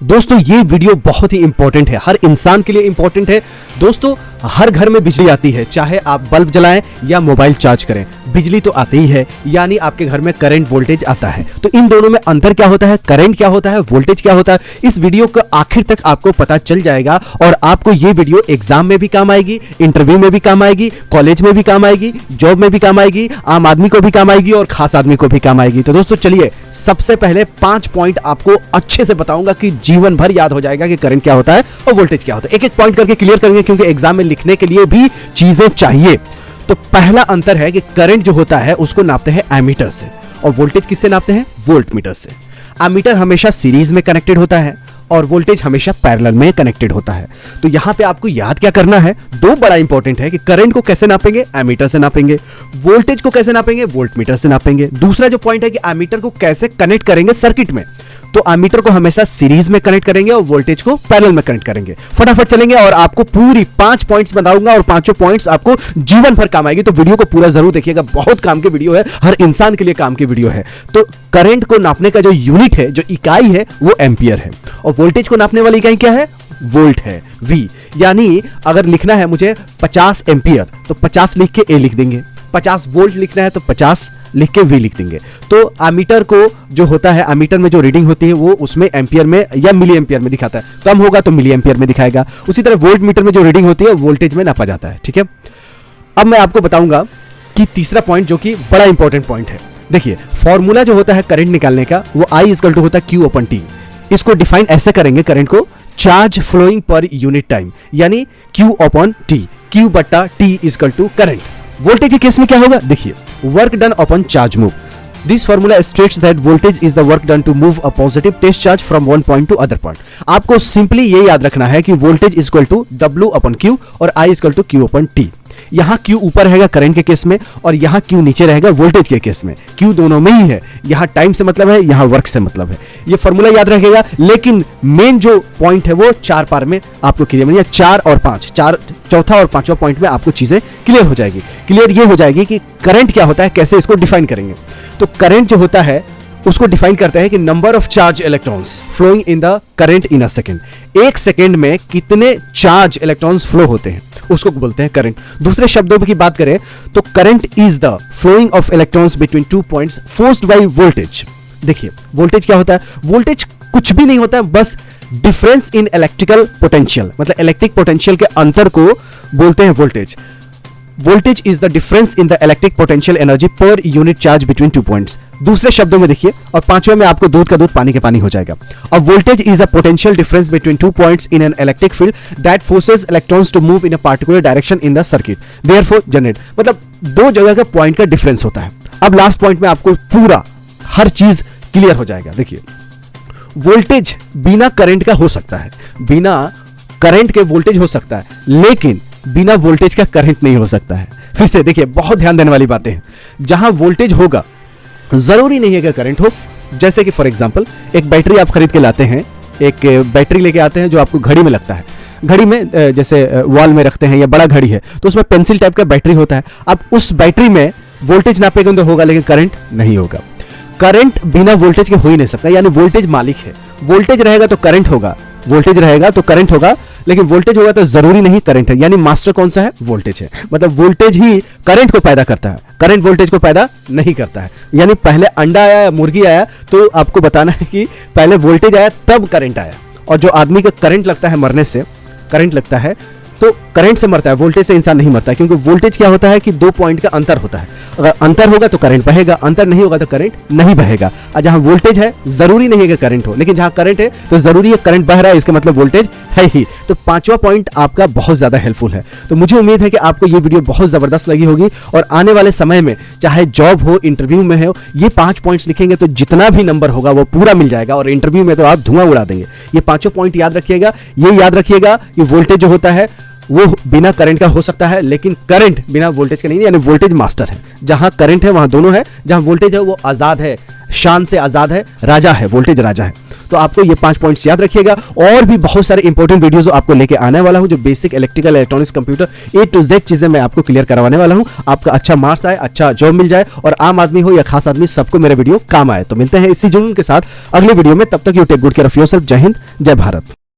दोस्तों ये वीडियो बहुत ही इंपॉर्टेंट है, हर इंसान के लिए इंपॉर्टेंट है। दोस्तों हर घर में बिजली आती है, चाहे आप बल्ब जलाएं या मोबाइल चार्ज करें, बिजली तो आती ही है, यानी आपके घर में करंट वोल्टेज आता है। तो इन दोनों में अंतर क्या होता है, करंट क्या होता है, वोल्टेज क्या होता है, इस वीडियो को आखिर तक आपको पता चल जाएगा और आपको ये वीडियो एग्जाम में भी काम आएगी, इंटरव्यू में भी काम आएगी, कॉलेज में भी काम आएगी, जॉब में भी काम आएगी, आम आदमी को भी काम आएगी और खास आदमी को भी काम आएगी। तो दोस्तों चलिए सबसे पहले 5 पॉइंट आपको अच्छे से बताऊंगा कि जीवन भर याद हो जाएगा कि करंट क्या होता है और वोल्टेज क्या होता है। एक एक पॉइंट करके क्लियर करेंगे क्योंकि एग्जाम में लिखने के लिए भी चीजें चाहिए। तो पहला अंतर है कि करंट जो होता है उसको नापते हैं एमीटर से और वोल्टेज किससे नापते हैं, वोल्टमीटर से। एमीटर हमेशा सीरीज में कनेक्टेड होता है और वोल्टेज हमेशा पैरेलल में कनेक्टेड होता है। तो यहां पे आपको याद क्या करना है, दो बड़ा इंपॉर्टेंट है कि करंट को कैसे नापेंगे, एमीटर से नापेंगे, वोल्टेज को कैसे नापेंगे, वोल्टमीटर से नापेंगे। दूसरा जो पॉइंट है कि एमीटर को कैसे कनेक्ट करेंगे सर्किट में, तो एमीटर को हमेशा सीरीज में कनेक्ट करेंगे और वोल्टेज को पैरेलल में कनेक्ट करेंगे। फटाफट चलेंगे और आपको पूरी 5 पॉइंट्स बताऊंगा और पांचों पॉइंट्स आपको जीवन भर काम आएगी। तो वीडियो को पूरा जरूर देखिएगा, बहुत काम की वीडियो है, हर इंसान के लिए काम की वीडियो है। तो करंट को नापने का जो यूनिट है, जो इकाई है, वो एम्पियर है और वोल्टेज को नापने वाली इकाई क्या है, वोल्ट है, वी। यानी अगर लिखना है मुझे 50 एम्पियर तो 50 लिख के ए लिख देंगे, 50 वोल्ट लिखना है तो 50 लिख के वी लिख देंगे। तो एमीटर को जो होता है, एमीटर में जो रीडिंग होती है वो उसमें एम्पियर में या मिली एम्पियर में दिखाता है, कम होगा तो मिली एम्पियर में दिखाएगा। उसी तरह वोल्ट मीटर में जो रीडिंग होती है वोल्टेज में नापा जाता है। ठीक है, अब मैं आपको बताऊंगा कि तीसरा पॉइंट जो कि बड़ा इंपॉर्टेंट पॉइंट है। देखिए फॉर्मूला जो होता है करंट निकालने का वो I = होता है Q/T। इसको डिफाइन ऐसे करेंगे करंट को, charge flowing per unit time, यानी Q/T, Q/T = करंट। वोल्टेज के केस में क्या होगा, देखिए work done upon charge move. This formula states that voltage is the work done to move a positive test charge from one point to other point. आपको simply ये याद रखना है कि वोल्टेज = W/Q और I = Q/T। यहां Q ऊपर रहेगा करंट के केस में और यहां Q नीचे रहेगा वोल्टेज के केस में। Q दोनों में ही है, यहां टाइम से मतलब है, यहां वर्क से मतलब है। ये फॉर्मूला याद रखेगा, लेकिन मेन जो पॉइंट है वो 4 पार में आपको क्लियर मिलेगा। 4 और 5, चौथा और पांचवा पॉइंट में आपको चीजें क्लियर हो जाएगी। क्लियर ये हो जाएगी कि करंट क्या होता है, कैसे इसको डिफाइन करेंगे। तो करंट जो होता है उसको डिफाइन करते हैं कि number of charge electrons flowing in the current in a second. एक सेकेंड में कितने चार्ज इलेक्ट्रॉन्स फ्लो होते हैं उसको बोलते हैं करंट। दूसरे शब्दों की बात करें तो current is the flowing of electrons between 2 points forced by voltage. देखिए वोल्टेज क्या होता है, वोल्टेज कुछ भी नहीं होता है, बस डिफरेंस इन इलेक्ट्रिकल पोटेंशियल, मतलब इलेक्ट्रिक पोटेंशियल के अंतर को बोलते हैं voltage. Voltage is the difference in the electric potential energy per unit charge between 2 points. दूसरे शब्दों में देखिए, और पांचवें में आपको दूध का दूध पानी के पानी हो जाएगा। और voltage is a potential difference between 2 points in an electric field that forces electrons to move in a particular direction in the circuit, therefore generate. मतलब दो जगह का पॉइंट का डिफरेंस होता है। अब लास्ट पॉइंट में आपको पूरा हर चीज क्लियर हो जाएगा। देखिए वोल्टेज बिना करंट का हो सकता है, बिना करंट के वोल्टेज हो सकता है, लेकिन बिना वोल्टेज का करंट नहीं हो सकता है। फिर से देखिए, बहुत ध्यान देने वाली बातें हैं। जहां वोल्टेज होगा जरूरी नहीं है कि करंट हो। जैसे कि फॉर एग्जांपल एक बैटरी आप खरीद के लाते हैं, एक बैटरी लेके आते हैं जो आपको घड़ी में लगता है। घड़ी में जैसे वॉल में रखते हैं या बड़ा घड़ी है तो उसमें पेंसिल टाइप का बैटरी होता है। अब उस बैटरी में वोल्टेज नापेगा तो होगा, लेकिन करंट नहीं होगा। करंट बिना वोल्टेज के हो ही नहीं सकता, यानी वोल्टेज मालिक है। वोल्टेज रहेगा तो करंट होगा, वोल्टेज रहेगा तो करंट होगा, लेकिन वोल्टेज होगा तो जरूरी नहीं करंट है। यानी मास्टर कौन सा है, वोल्टेज है। मतलब वोल्टेज ही करंट को पैदा करता है, करंट वोल्टेज को पैदा नहीं करता है। यानी पहले अंडा आया या मुर्गी आया तो आपको बताना है कि पहले वोल्टेज आया तब करंट आया। और जो आदमी का करंट लगता है, मरने से करंट लगता है तो करंट से मरता है, वोल्टेज से इंसान नहीं मरता। क्योंकि वोल्टेज क्या होता है कि 2 पॉइंट का अंतर होता है। अगर अंतर होगा तो करंट बहेगा, अंतर नहीं होगा तो करंट नहीं बहेगा। और जहां वोल्टेज है जरूरी नहीं है कि करंट हो, लेकिन जहां करंट है तो जरूरी है करंट बह रहा है, इसका मतलब वोल्टेज है ही। तो पांचवा पॉइंट आपका बहुत ज्यादा हेल्पफुल है। तो मुझे उम्मीद है कि आपको ये वीडियो बहुत जबरदस्त लगी होगी और आने वाले समय में चाहे जॉब हो, इंटरव्यू में हो, ये 5 पॉइंट्स लिखेंगे तो जितना भी नंबर होगा वो पूरा मिल जाएगा और इंटरव्यू में तो आप धुआं उड़ा देंगे। ये पांचों पॉइंट याद रखिएगा। ये याद रखिएगा कि वोल्टेज जो होता है वो बिना करंट का हो सकता है, लेकिन करंट बिना वोल्टेज का नहीं, यानी वोल्टेज मास्टर है। जहां करंट है वहां दोनों है, जहां वोल्टेज है वो आजाद है, शान से आजाद है, राजा है, वोल्टेज राजा है। तो आपको ये 5 पॉइंट्स याद रखिएगा। और भी बहुत सारे इंपॉर्टेंट वीडियोस आपको लेके आने वाला हूं, जो basic electrical electronics computer A to Z चीजें मैं आपको क्लियर करवाने वाला हूं। आपका अच्छा मार्क्स आए, अच्छा जॉब मिल जाए, और आम आदमी हो या खास आदमी, सबको मेरा वीडियो काम आए। तो मिलते हैं इसी जुनून के साथ अगले वीडियो में। तब तक you take good care of yourself. जय हिंद, जय भारत।